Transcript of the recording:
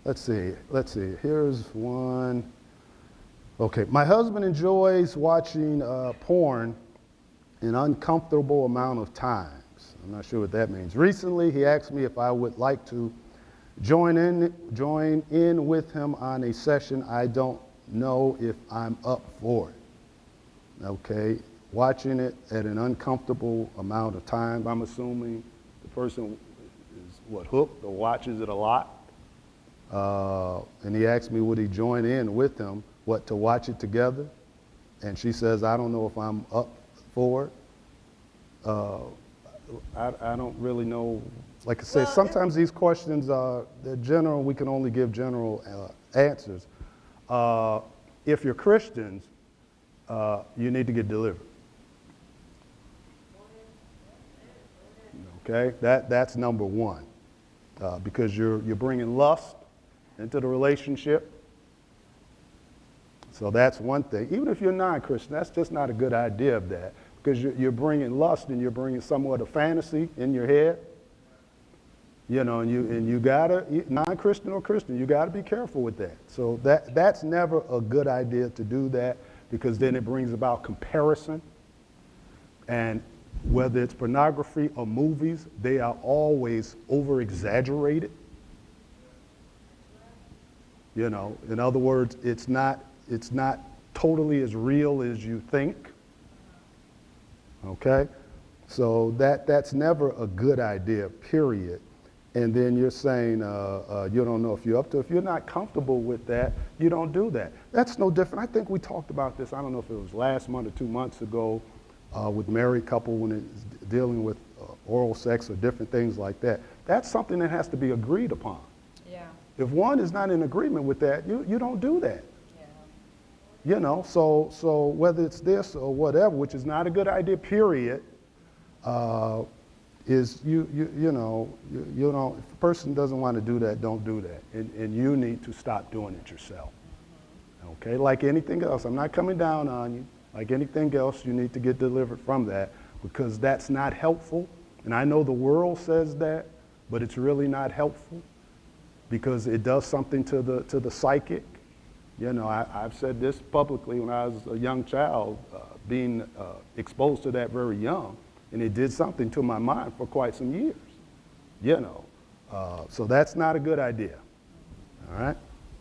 let's see. Here's one. Okay, my husband enjoys watching porn an uncomfortable amount of times. I'm not sure what that means. Recently, he asked me if I would like to join in with him on a session. I don't know if I'm up for it. Okay, watching it at an uncomfortable amount of time. I'm assuming the person is hooked or watches it a lot. And he asked me would he join in with him, to watch it together. And she says, I don't know if I'm up for it. I don't really know. Like I say, sometimes these questions they're general. We can only give general answers. If you're Christians, you need to get delivered. Okay, that's number one, because you're bringing lust into the relationship. So that's one thing. Even if you're non-Christian, that's just not a good idea of that, because you're bringing lust and you're bringing somewhat of fantasy in your head. You know, and you gotta, non-Christian or Christian, you gotta be careful with that. So that's never a good idea to do that, because then it brings about comparison. And whether it's pornography or movies, they are always over-exaggerated. You know, in other words, it's not totally as real as you think. Okay? So that's never a good idea, period. And then you're saying you don't know if you're up to it. If you're not comfortable with that, you don't do that. That's no different. I think we talked about this, I don't know if it was last month or 2 months ago, with married couple when it's dealing with oral sex or different things like that. That's something that has to be agreed upon. Yeah. If one is not in agreement with that, you don't do that. Yeah. You know, so whether it's this or whatever, which is not a good idea, period, is you know, if a person doesn't want to do that, don't do that. And you need to stop doing it yourself. Okay, like anything else, I'm not coming down on you. Like anything else, you need to get delivered from that, because that's not helpful. And I know the world says that, but it's really not helpful, because it does something to the psychic. You know, I've said this publicly when I was a young child, being exposed to that very young, and it did something to my mind for quite some years. You know, so that's not a good idea. All right.